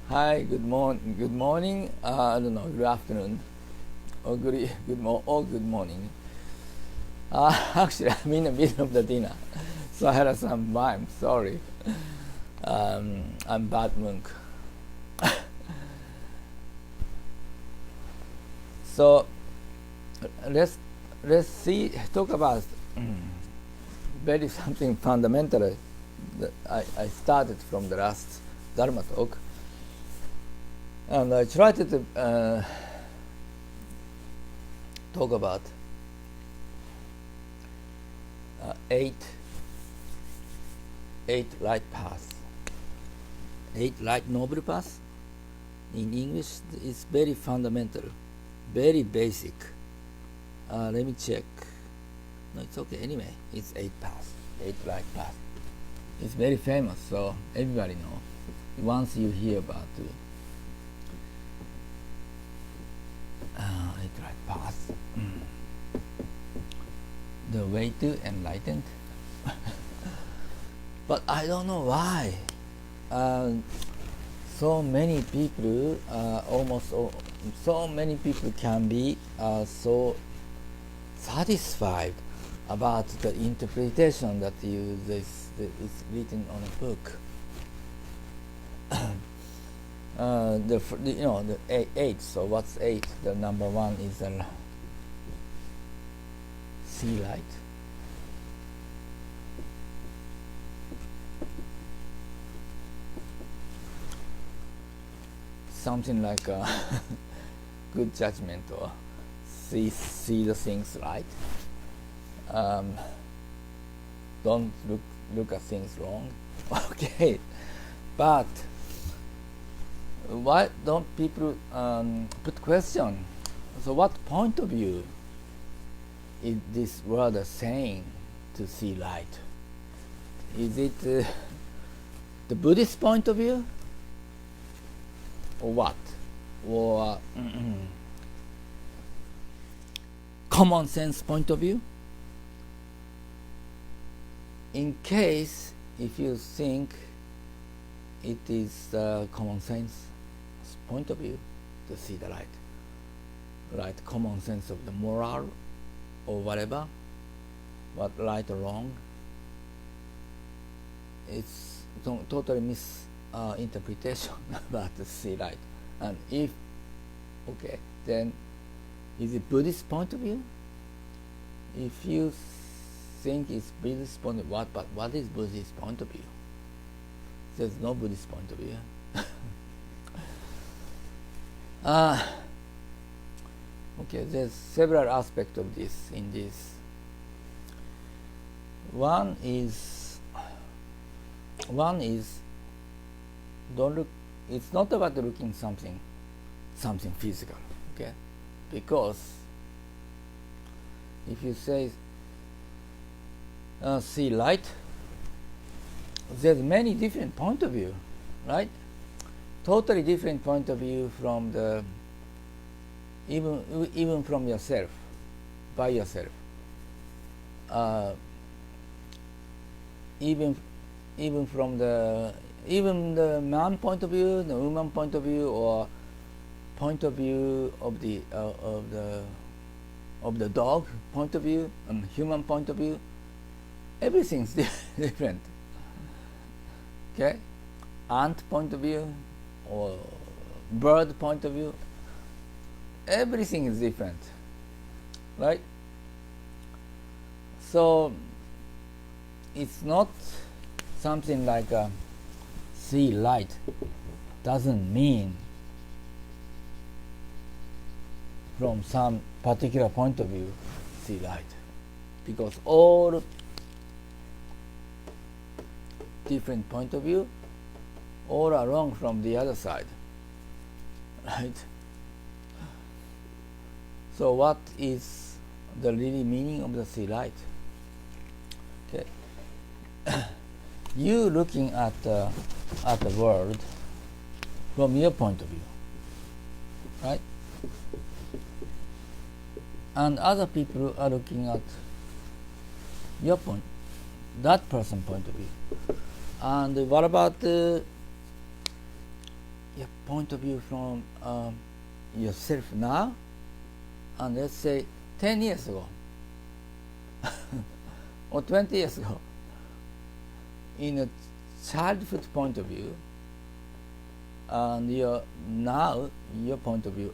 Hi, good morning. I don't know, good afternoon, or good morning. Actually, I'm in the middle of the dinner, so I had some rhyme. Sorry, I'm bad monk. So let's talk about very something fundamental that I started from the last Dharma talk, and I tried to talk about eight light paths, eight light noble paths. In English, it's very fundamental, very basic. Let me check. No, it's okay. Anyway, it's eight paths, eight light paths. It's very famous, so everybody know. Once you hear about eight light paths, the way to enlightened. But I don't know why. So many people, so many people can be so satisfied about the interpretation that is written on a book. The eight. So what's eight? The number one is a sea light. Something like a good judgment, or see the things right. Don't look at things wrong. Okay, but why don't people put question? So what point of view is this word saying to see light? Is it the Buddhist point of view, or what? Or common sense point of view? In case if you think it is common sense point of view to see the light, right? Common sense of the moral or whatever, what right or wrong, it's totally misinterpretation about the see light. And if okay, then is it Buddhist point of view? If you think it's Buddhist point of view, what is Buddhist point of view? There's no Buddhist point of view. Okay, there's several aspects of this in this. One is don't look. It's not about looking something physical, okay? Because if you say see light, there's many different point of view, right? Totally different point of view from the even from yourself, by yourself. Even from the man point of view, the woman point of view, or point of view of the dog point of view, and human point of view, everything's different. Okay, ant point of view or bird point of view, everything is different, right? So it's not something like a see light doesn't mean from some particular point of view see light, because all different point of view all are wrong from the other side, right? So what is the really meaning of the see light? Okay. You looking at the world from your point of view, right? And other people are looking at your that person point of view. And what about point of view from yourself now, and let's say 10 years ago or 20 years ago. In a childhood point of view, and your point of view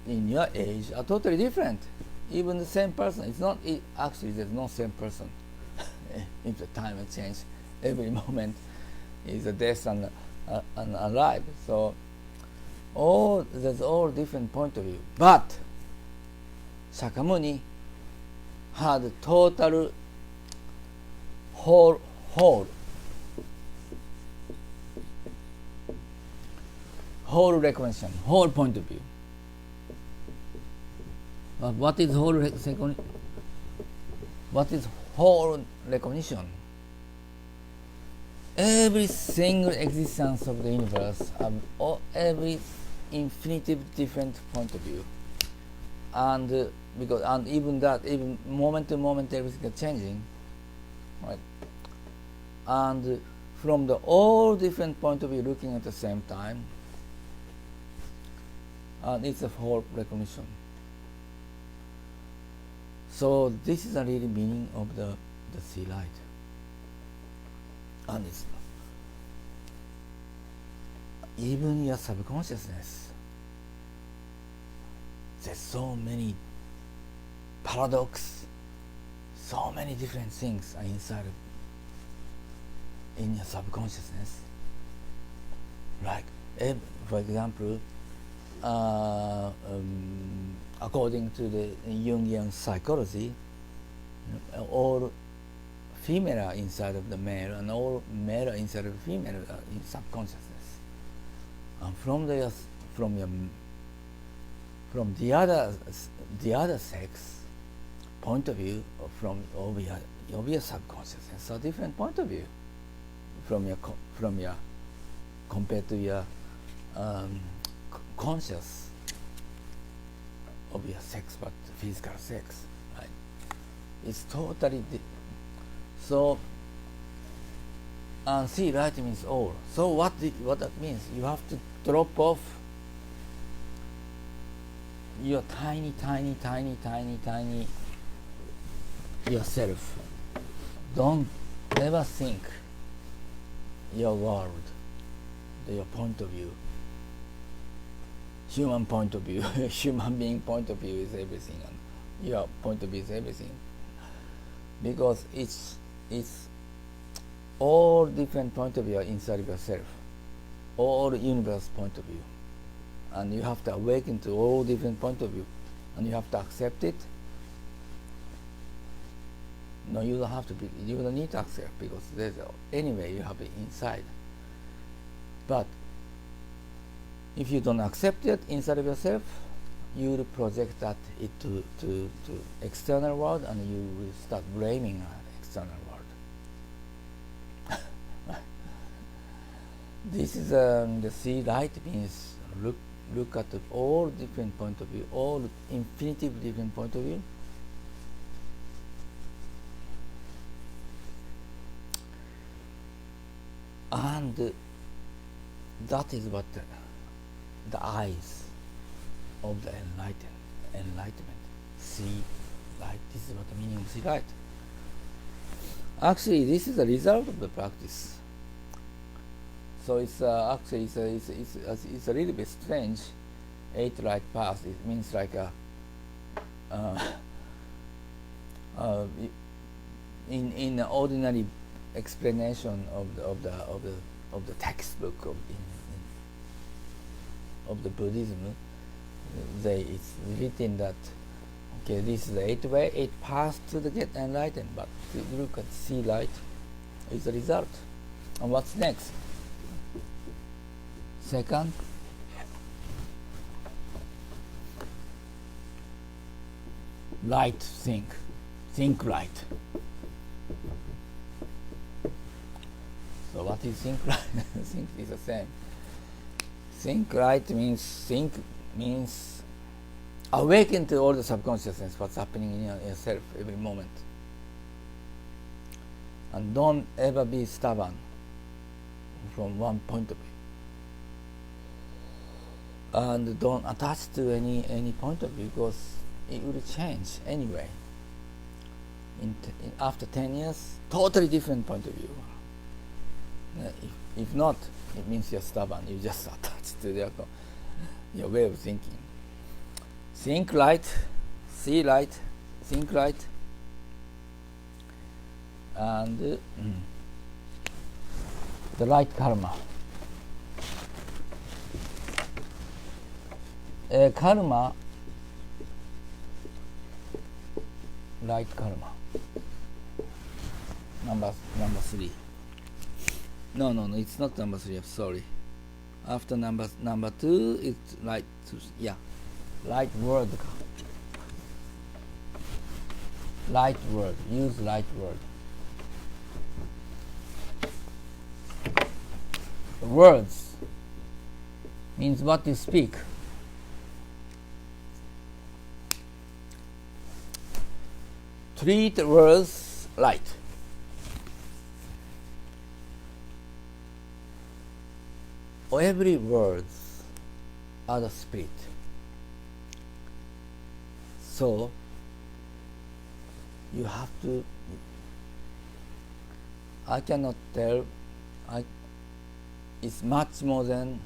in your age are totally different. Even the same person, it's not actually there's no same person. If the time has changed, every moment is a death and alive. So there's all different point of view. But Shakyamuni had total whole recognition, whole point of view. But what is whole recognition? Every single existence of the universe, every infinitive different point of view, and even moment to moment everything is changing, right? And from the all different point of view looking at the same time, and it's a whole recognition. So this is the really meaning of the sea light. And it's even your subconsciousness, there's so many paradox, so many different things are inside in your subconsciousness. Like, for example, according to the Jungian psychology, all female are inside of the male, and all male are inside of the female in subconsciousness. And from the other sex point of view, from your subconsciousness, a different point of view from your compared to your conscious of your sex, but physical sex, right? It's totally so. And see, light means all. So what that means? You have to drop off your tiny yourself. Don't ever think your world, your point of view, human point of view, human being point of view is everything, and your point of view is everything, because it's all different point of view inside of yourself, all universe point of view, and you have to awaken to all different point of view, and you have to accept it. No, you don't have to be. You don't need to accept, because anyway you have it inside. But if you don't accept it inside of yourself, you will project that to external world, and you will start blaming external world. This is the see light means look at all different point of view, all infinitive different point of view. And that is what the eyes of the enlightenment. See light. This is what the meaning of see light. Actually, this is a result of the practice. So it's actually it's a little bit strange. 8 light path. It means like in the ordinary explanation of the textbook of the Buddhism, it's written that this is the 8 paths to the get enlightened. But if you look at see light, it's the result. And what's next? Second, light think light. So what is think light? Think is the same. Think light means awaken to all the subconsciousness, what's happening in yourself every moment. And don't ever be stubborn from one point of view. and don't attach to any point of view, because it will change anyway. After 10 years, totally different point of view. If not, it means you're stubborn. You just attach to your way of thinking. Think right, see right, think right, and the right karma. Karma, right karma. Number 3. No, it's not number 3. I'm sorry. After number 2, it's right. Right word. Right word. Use right word. Words means what you speak. Treat words right. Every word are the spirit. So you have to. I cannot tell. It's much more than.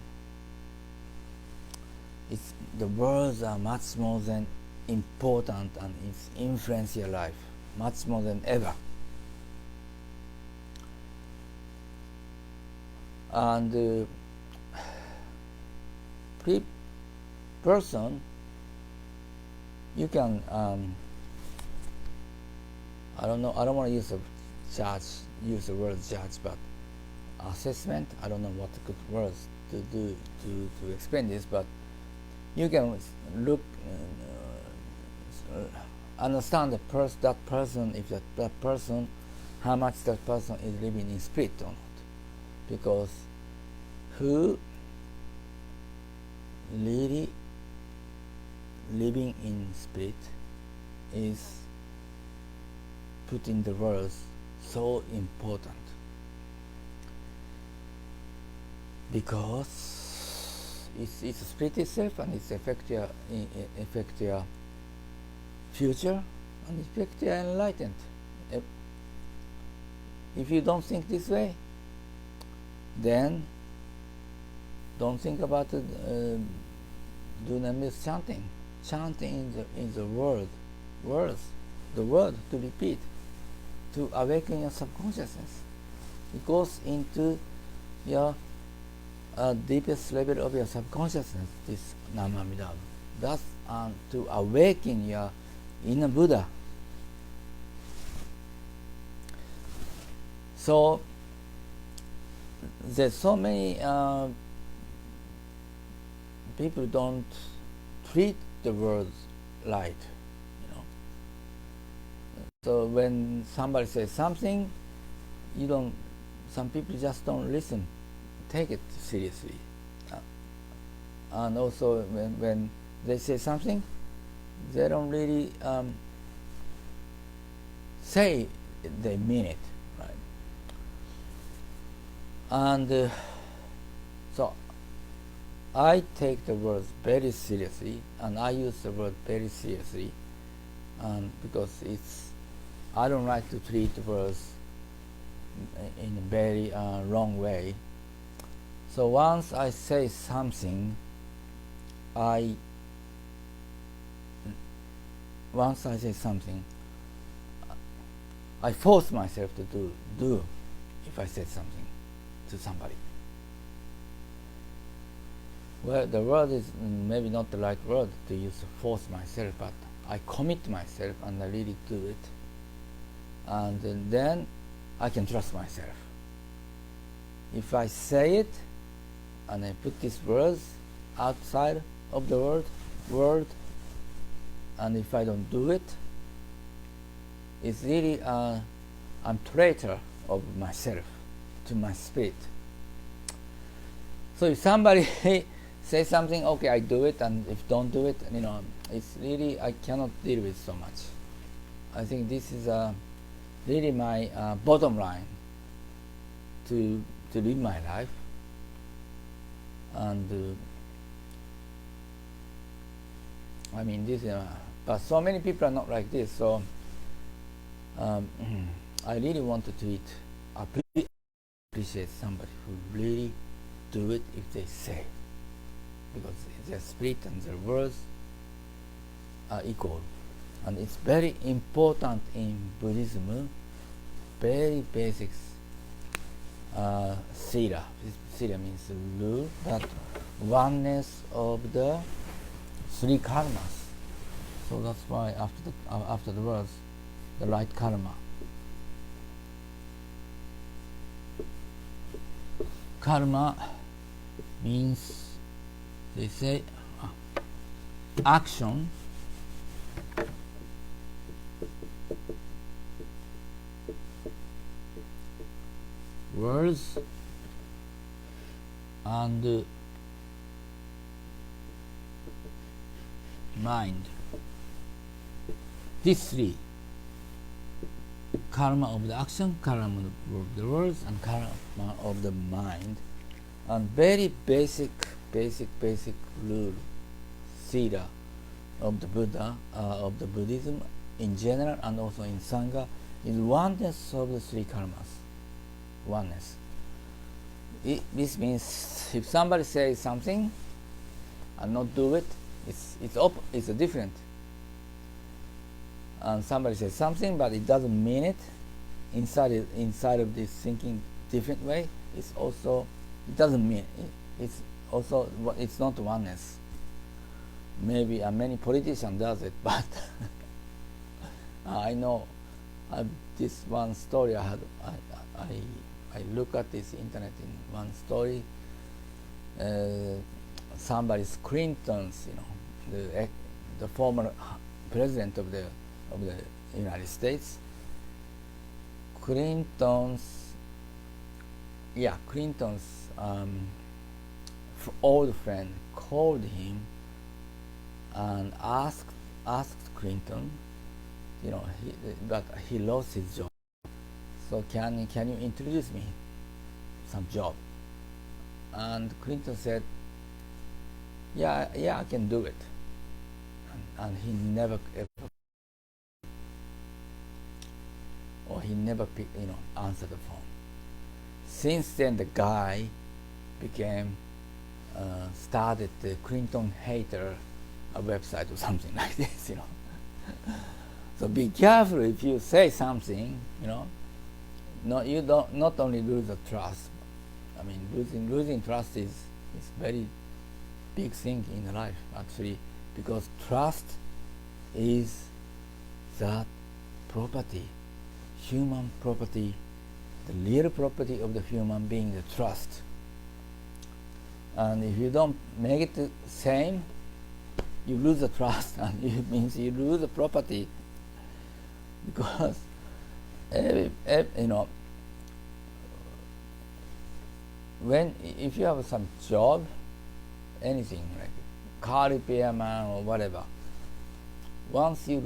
The words are much more than important, and it's influence your life much more than ever. And person, you can. I don't know. I don't want to use the word judge, but assessment. I don't know what good words to do to explain this, but you can look, understand that person, if that person, how much that person is living in spirit or not, because who really living in spirit is putting the words so important, because it's spirit itself, and it's affect your future, and affect your enlightenment. If you don't think this way, then don't think about it. Do not miss chanting in the words, the word to repeat, to awaken your subconsciousness. It goes into your deepest level of your subconsciousness, this Namamidam. That's to awaken your inner Buddha. So there's so many people don't treat the words right, So when somebody says something, some people just don't listen, take it seriously. And also when they say something, they don't really say they mean it, right? And so I take the words very seriously, and I use the word very seriously, because I don't like to treat the words in a very wrong way. So once I say something, I force myself to do if I said something to somebody. Well, the word is maybe not the right word to use to force myself, but I commit myself and I really do it. And then I can trust myself. If I say it and I put these words outside of the word, and if I don't do it, it's really I'm traitor of myself to my spirit. So if somebody say something, okay, I do it, and if don't do it, it's really I cannot deal with so much. I think this is really my bottom line to live my life, and I mean, this, but so many people are not like this. So I really want to appreciate somebody who really do it if they say, because their spirit and their words are equal, and it's very important in Buddhism. Very basics. Sila. Sila means rule, that oneness of the three karmas. So that's why after the words, the right karma. Karma means, they say, action. Words and mind. These three: karma of the action, karma of the words, and karma of the mind. And very basic rule, sila, of the Buddha, of the Buddhism in general and also in Sangha, is oneness of the three karmas. Oneness. This means if somebody says something and not do it, it's a different. And somebody says something but it doesn't mean it, inside of this thinking different way, it's also, it doesn't mean it. It's also, it's not oneness. Maybe many politicians does it, but I know this one story I had. I look at this internet in one story. Somebody's Clinton's, the former president of the United States. Clinton's old friend called him and asked Clinton, but he lost his job. So can you introduce me some job? And Clinton said, yeah, I can do it. And he never answered the phone. Since then, the guy started the Clinton hater website or something like this, So be careful if you say something, No, you don't not only lose the trust. I mean, losing trust is very big thing in life actually, because trust is that property, human property, the real property of the human being, the trust. And if you don't make it the same, you lose the trust, and it means you lose the property, because if you have some job, anything like car repairman or whatever, once you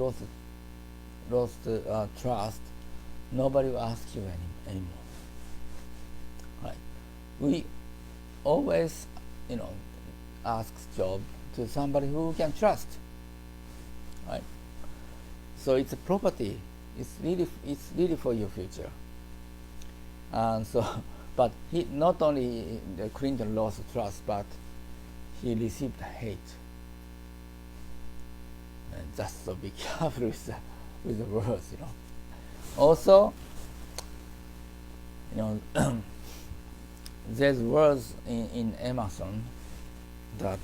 lost trust, nobody will ask you anymore. Right? We always, ask job to somebody who can trust. Right? So it's a property. It's really for your future. And so, but he not only Clinton lost trust, but he received hate. And just so be careful with the words, Also, there's words in Emerson that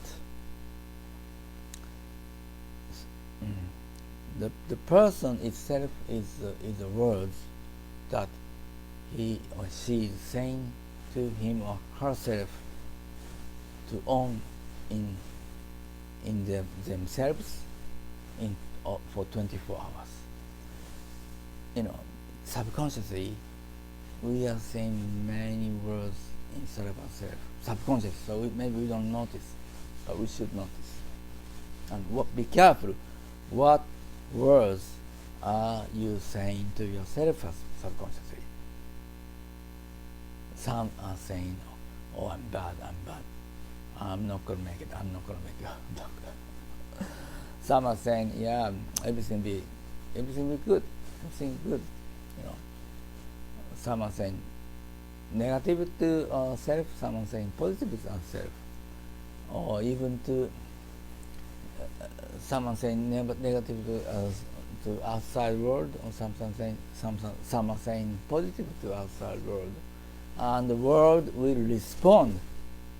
the person itself is the words that he or she is saying to him or herself to own in themselves for 24 hours. Subconsciously, we are saying many words inside of ourselves, subconscious. So maybe we don't notice, but we should notice. And be careful. What words are you saying to yourself subconsciously? Some are saying, "Oh, I'm bad. I'm not gonna make it. I'm not gonna make it." some are saying, yeah, everything be good, everything good, you know. Some are saying negative to self, some are saying positive to self, or even to some are saying negative to outside world, or some are saying positive to outside world, and the world will respond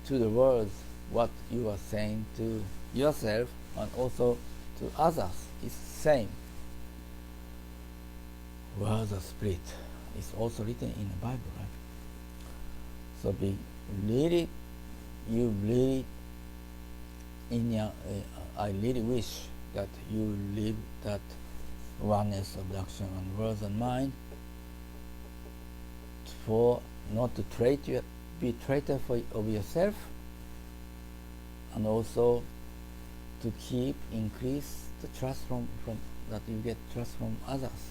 to the words what you are saying to yourself and also to others. It's the same. Words are split. It's also written in the Bible, right? So you really, I really wish that you live that oneness of action and words and mind, for not to be traitor of yourself, and also to increase the trust from that you get trust from others.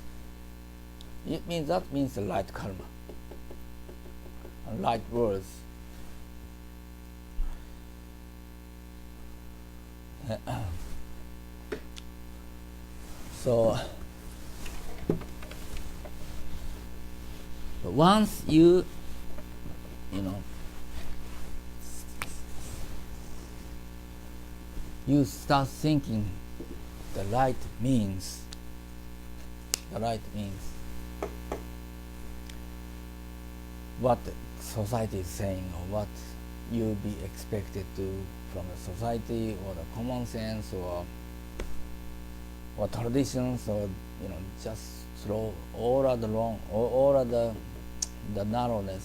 That means the light karma and light words. So once you start thinking the right means what society is saying, or what you be expected to from the society, or the common sense, or traditions, or just throw all of the wrong, or all of the narrowness.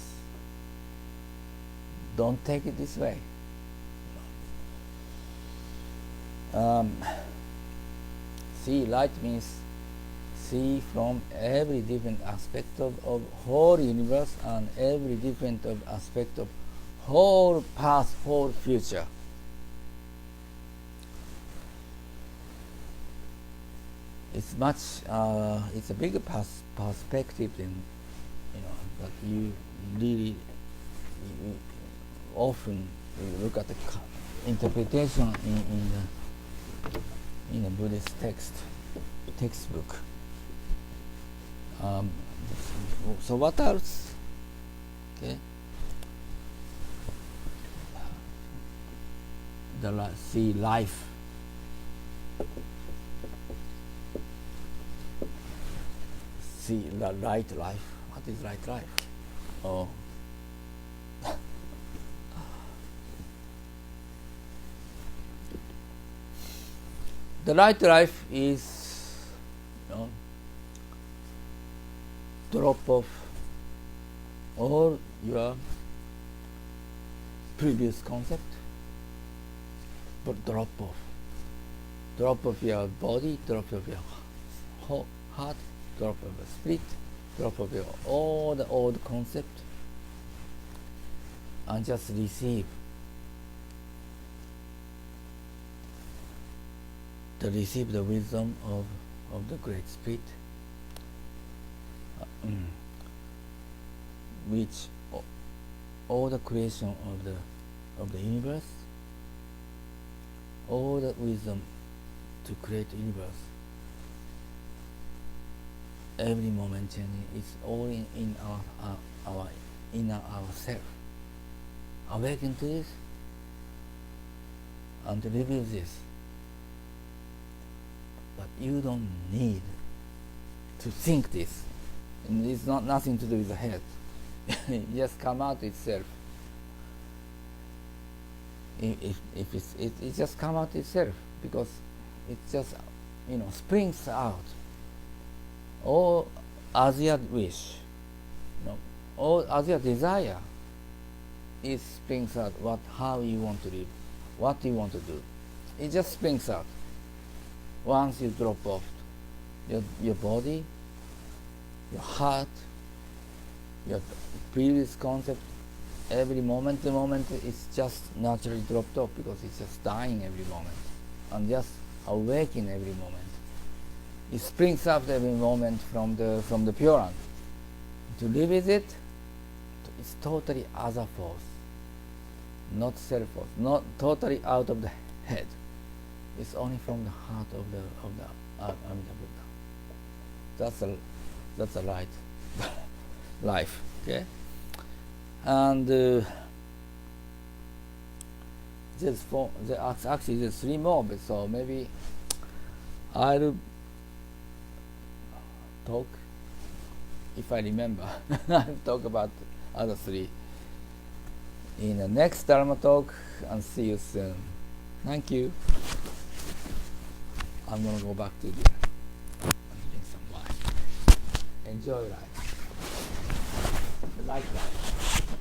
Don't take it this way. See, light means see from every different aspect of whole universe, and every different aspect of whole past, whole future. It's a bigger perspective than that you really often look at the interpretation in a Buddhist textbook. So what else? Okay. See life. See the right life. What is right life? Oh. The right life is, drop off all your previous concept, but drop off your body, drop off your heart, drop off your spirit, drop off all the old concept, and just receive the wisdom of the Great Spirit, which all the creation of the universe, all the wisdom to create the universe, every moment changing, it's all in our inner ourself. Awaken to this and to reveal this. But you don't need to think this. And it's not nothing to do with the head. It just come out itself. It just come out itself, because it just springs out. All as your wish, all as your desire, it springs out how you want to live, what you want to do. It just springs out. Once you drop off your body, your heart, your previous concept, every moment the moment is just naturally dropped off, because it's just dying every moment and just awakening every moment. It springs up every moment from the Pure Land. To live with it, it's totally other force, not self force, not totally out of the head. It's only from the heart of the Amida Buddha. That's a right life. Okay, and actually there's three more, but so maybe I'll talk if I remember. I'll talk about other three in the next Dharma talk, and see you soon. Thank you. I'm gonna go back to the drink some wine. Enjoy life. Like life.